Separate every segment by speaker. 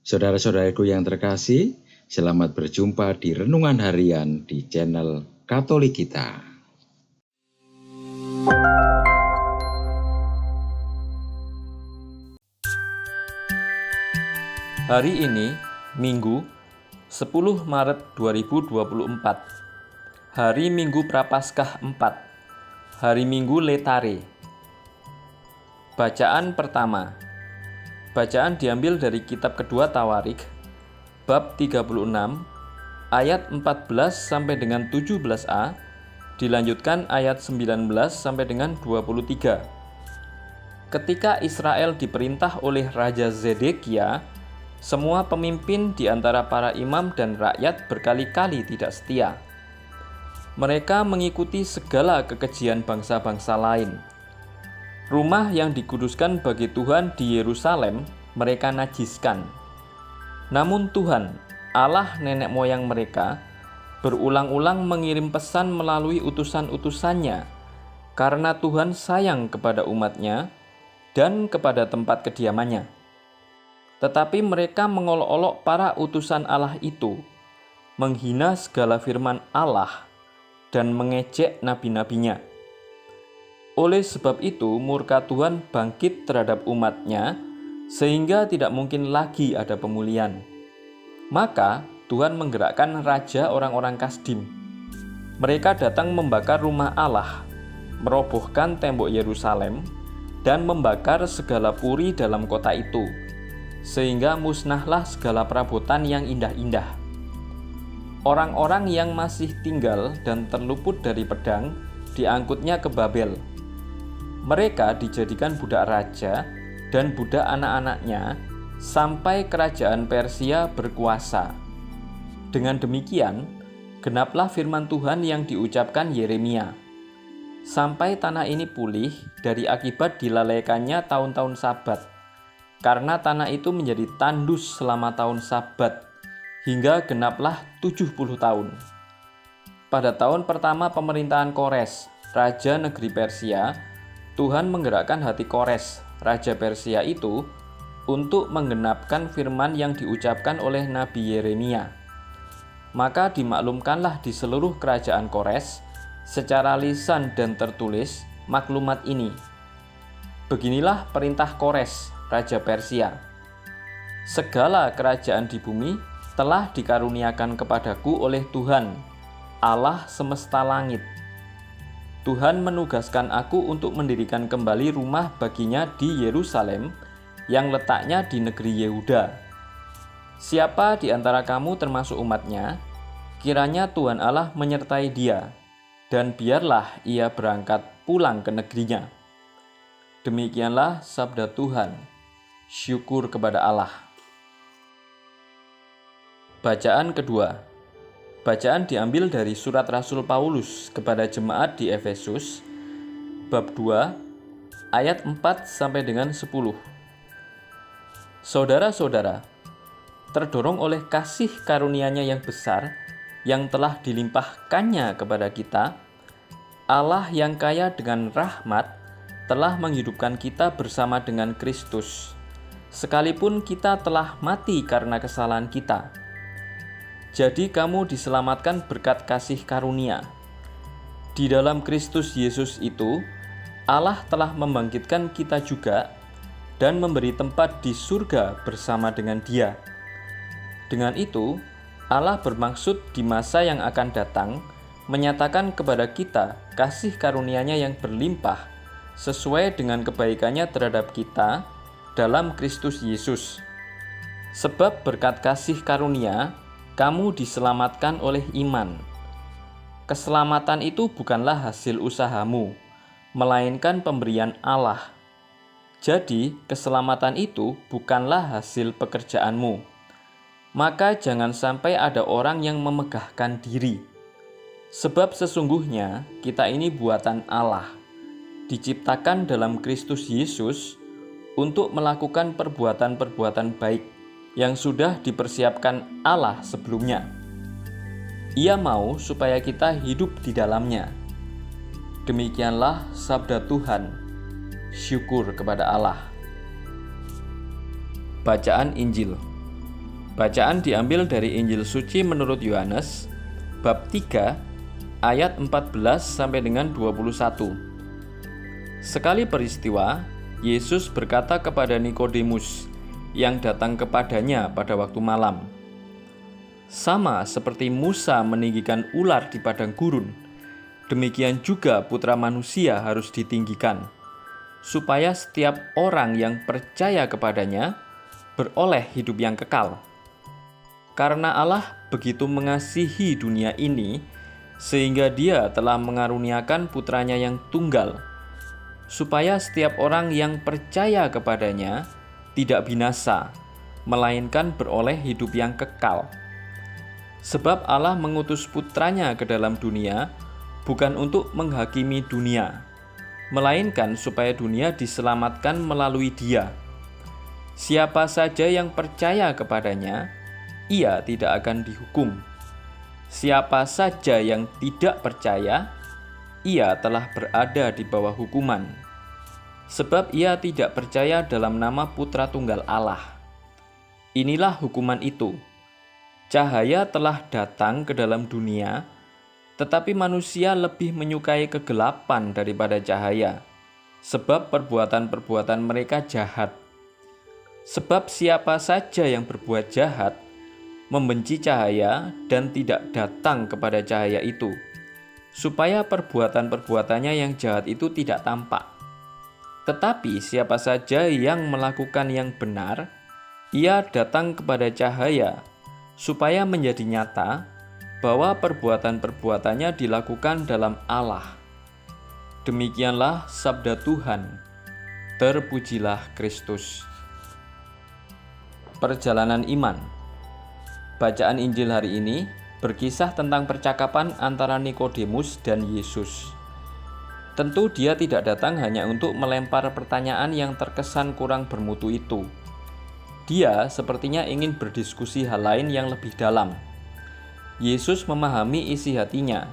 Speaker 1: Saudara-saudaraku yang terkasih, selamat berjumpa di Renungan Harian di channel Katolik kita.
Speaker 2: Hari ini, Minggu, 10 Maret 2024, Hari Minggu Prapaskah 4, Hari Minggu Letare. Bacaan pertama. Bacaan diambil dari kitab kedua Tawarik, bab 36, ayat 14 sampai dengan 17a, dilanjutkan ayat 19 sampai dengan 23. Ketika Israel diperintah oleh Raja Zedekia, semua pemimpin di antara para imam dan rakyat berkali-kali tidak setia. Mereka mengikuti segala kekejian bangsa-bangsa lain. Rumah yang dikuduskan bagi Tuhan di Yerusalem mereka najiskan. Namun Tuhan, Allah nenek moyang mereka, berulang-ulang mengirim pesan melalui utusan-utusannya, karena Tuhan sayang kepada umatnya dan kepada tempat kediamannya. Tetapi mereka mengolok-olok para utusan Allah itu, menghina segala firman Allah, dan mengejek nabi-nabinya. Oleh sebab itu, murka Tuhan bangkit terhadap umatnya, sehingga tidak mungkin lagi ada pemulihan. Maka Tuhan menggerakkan raja orang-orang Kasdim. Mereka datang membakar rumah Allah, merobohkan tembok Yerusalem, dan membakar segala puri dalam kota itu, sehingga musnahlah segala perabotan yang indah-indah. Orang-orang yang masih tinggal dan terluput dari pedang diangkutnya ke Babel. Mereka dijadikan budak raja dan budak anak-anaknya sampai kerajaan Persia berkuasa. Dengan demikian, genaplah firman Tuhan yang diucapkan Yeremia. Sampai tanah ini pulih dari akibat dilalaikannya tahun-tahun Sabat, karena tanah itu menjadi tandus selama tahun Sabat, hingga genaplah 70 tahun. Pada tahun pertama pemerintahan Kores, Raja negeri Persia, Tuhan menggerakkan hati Kores, Raja Persia itu, untuk menggenapkan firman yang diucapkan oleh Nabi Yeremia. Maka dimaklumkanlah di seluruh kerajaan Kores, secara lisan dan tertulis, maklumat ini. Beginilah perintah Kores, Raja Persia. Segala kerajaan di bumi telah dikaruniakan kepadaku oleh Tuhan, Allah semesta langit. Tuhan menugaskan aku untuk mendirikan kembali rumah baginya di Yerusalem yang letaknya di negeri Yehuda. Siapa di antara kamu termasuk umatnya, kiranya Tuhan Allah menyertai dia, dan biarlah ia berangkat pulang ke negerinya. Demikianlah sabda Tuhan. Syukur kepada Allah. Bacaan kedua. Bacaan diambil dari surat Rasul Paulus kepada jemaat di Efesus, bab 2, ayat 4 sampai dengan 10. Saudara-saudara, terdorong oleh kasih karunia-Nya yang besar, yang telah dilimpahkannya kepada kita, Allah yang kaya dengan rahmat telah menghidupkan kita bersama dengan Kristus, sekalipun kita telah mati karena kesalahan kita. Jadi kamu diselamatkan berkat kasih karunia. Di dalam Kristus Yesus itu, Allah telah membangkitkan kita juga dan memberi tempat di surga bersama dengan Dia. Dengan itu, Allah bermaksud di masa yang akan datang menyatakan kepada kita kasih karunia-Nya yang berlimpah sesuai dengan kebaikannya terhadap kita dalam Kristus Yesus. Sebab berkat kasih karunia, kamu diselamatkan oleh iman. Keselamatan itu bukanlah hasil usahamu, melainkan pemberian Allah. Jadi, keselamatan itu bukanlah hasil pekerjaanmu. Maka jangan sampai ada orang yang memegahkan diri. Sebab sesungguhnya kita ini buatan Allah, diciptakan dalam Kristus Yesus untuk melakukan perbuatan-perbuatan baik yang sudah dipersiapkan Allah sebelumnya. Ia mau supaya kita hidup di dalamnya. Demikianlah sabda Tuhan. Syukur kepada Allah. Bacaan Injil. Bacaan diambil dari Injil Suci menurut Yohanes, bab 3, ayat 14 sampai dengan 21. Sekali peristiwa, Yesus berkata kepada Nikodemus yang datang kepadanya pada waktu malam, "Sama seperti Musa meninggikan ular di padang gurun, demikian juga Putra Manusia harus ditinggikan, supaya setiap orang yang percaya kepadanya beroleh hidup yang kekal. Karena Allah begitu mengasihi dunia ini, sehingga Dia telah mengaruniakan Putranya yang tunggal, supaya setiap orang yang percaya kepadanya tidak binasa, melainkan beroleh hidup yang kekal. Sebab Allah mengutus Putranya ke dalam dunia, bukan untuk menghakimi dunia, melainkan supaya dunia diselamatkan melalui Dia. Siapa saja yang percaya kepadanya, ia tidak akan dihukum. Siapa saja yang tidak percaya, ia telah berada di bawah hukuman, sebab ia tidak percaya dalam nama Putra Tunggal Allah. Inilah hukuman itu: cahaya telah datang ke dalam dunia, tetapi manusia lebih menyukai kegelapan daripada cahaya, sebab perbuatan-perbuatan mereka jahat. Sebab siapa saja yang berbuat jahat membenci cahaya dan tidak datang kepada cahaya itu, supaya perbuatan-perbuatannya yang jahat itu tidak tampak. Tetapi siapa saja yang melakukan yang benar, ia datang kepada cahaya, supaya menjadi nyata bahwa perbuatan-perbuatannya dilakukan dalam Allah. Demikianlah sabda Tuhan. Terpujilah Kristus. Perjalanan iman. Bacaan Injil hari ini berkisah tentang percakapan antara Nikodemus dan Yesus. Tentu dia tidak datang hanya untuk melempar pertanyaan yang terkesan kurang bermutu itu. Dia sepertinya ingin berdiskusi hal lain yang lebih dalam. Yesus memahami isi hatinya.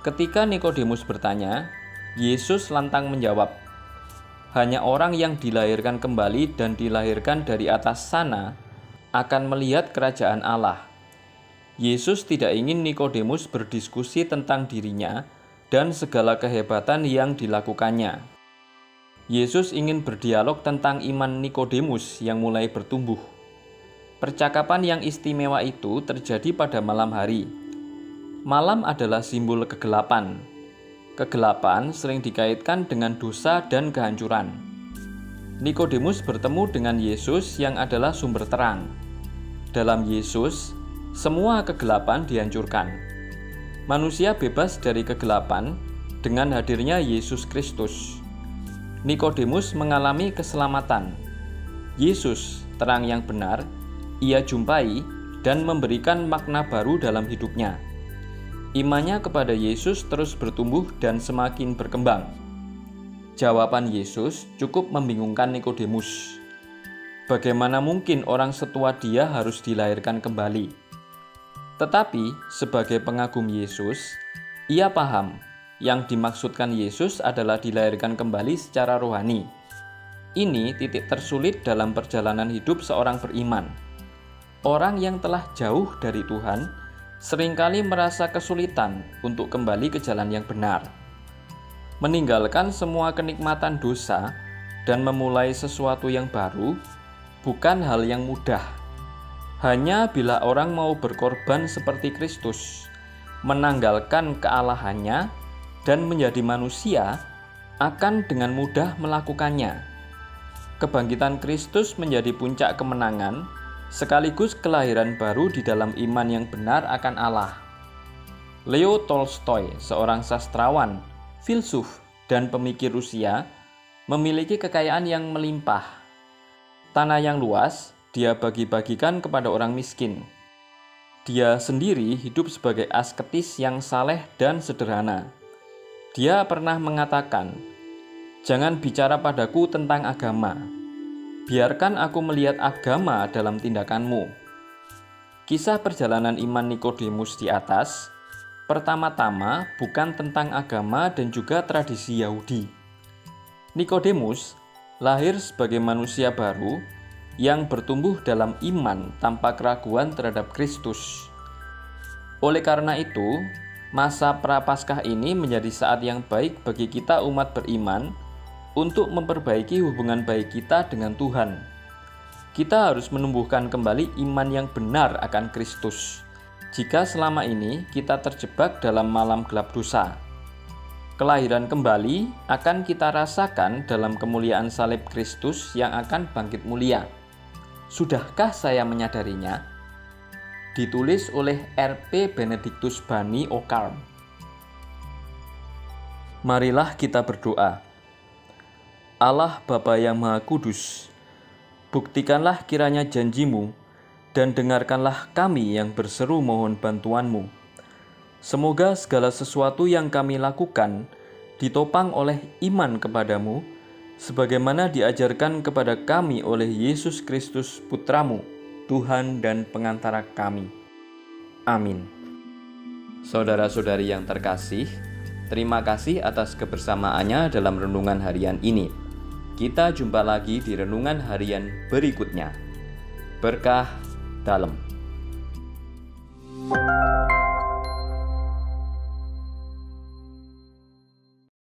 Speaker 2: Ketika Nikodemus bertanya, Yesus lantang menjawab, "Hanya orang yang dilahirkan kembali dan dilahirkan dari atas sana akan melihat kerajaan Allah." Yesus tidak ingin Nikodemus berdiskusi tentang dirinya dan segala kehebatan yang dilakukannya. Yesus ingin berdialog tentang iman Nikodemus yang mulai bertumbuh. Percakapan yang istimewa itu terjadi pada malam hari. Malam adalah simbol kegelapan. Kegelapan sering dikaitkan dengan dosa dan kehancuran. Nikodemus bertemu dengan Yesus yang adalah sumber terang. Dalam Yesus, semua kegelapan dihancurkan. Manusia bebas dari kegelapan dengan hadirnya Yesus Kristus. Nikodemus mengalami keselamatan. Yesus, terang yang benar, ia jumpai dan memberikan makna baru dalam hidupnya. Imannya kepada Yesus terus bertumbuh dan semakin berkembang. Jawaban Yesus cukup membingungkan Nikodemus. Bagaimana mungkin orang setua dia harus dilahirkan kembali? Tetapi sebagai pengagum Yesus, ia paham yang dimaksudkan Yesus adalah dilahirkan kembali secara rohani. Ini titik tersulit dalam perjalanan hidup seorang beriman. Orang yang telah jauh dari Tuhan seringkali merasa kesulitan untuk kembali ke jalan yang benar. Meninggalkan semua kenikmatan dosa dan memulai sesuatu yang baru bukan hal yang mudah. Hanya bila orang mau berkorban seperti Kristus, menanggalkan kealahannya dan menjadi manusia, akan dengan mudah melakukannya. Kebangkitan Kristus menjadi puncak kemenangan, sekaligus kelahiran baru di dalam iman yang benar akan Allah. Leo Tolstoy, seorang sastrawan, filsuf, dan pemikir Rusia, memiliki kekayaan yang melimpah. Tanah yang luas dia bagi-bagikan kepada orang miskin. Dia sendiri hidup sebagai asketis yang saleh dan sederhana. Dia pernah mengatakan, "Jangan bicara padaku tentang agama. Biarkan aku melihat agama dalam tindakanmu." Kisah perjalanan iman Nikodemus di atas pertama-tama bukan tentang agama dan juga tradisi Yahudi. Nikodemus lahir sebagai manusia baru yang bertumbuh dalam iman tanpa keraguan terhadap Kristus. Oleh karena itu, masa Prapaskah ini menjadi saat yang baik bagi kita umat beriman untuk memperbaiki hubungan baik kita dengan Tuhan. Kita harus menumbuhkan kembali iman yang benar akan Kristus. Jika selama ini kita terjebak dalam malam gelap dosa, kelahiran kembali akan kita rasakan dalam kemuliaan salib Kristus yang akan bangkit mulia. Sudahkah saya menyadarinya? Ditulis oleh R.P. Benedictus Bani Okarm. Marilah kita berdoa. Allah Bapa yang Maha Kudus, buktikanlah kiranya janji-Mu dan dengarkanlah kami yang berseru mohon bantuan-Mu. Semoga segala sesuatu yang kami lakukan ditopang oleh iman kepadamu, sebagaimana diajarkan kepada kami oleh Yesus Kristus Putra-Mu, Tuhan dan pengantara kami. Amin. Saudara-saudari yang terkasih, terima kasih atas kebersamaannya dalam renungan harian ini. Kita jumpa lagi di renungan harian berikutnya. Berkah dalam.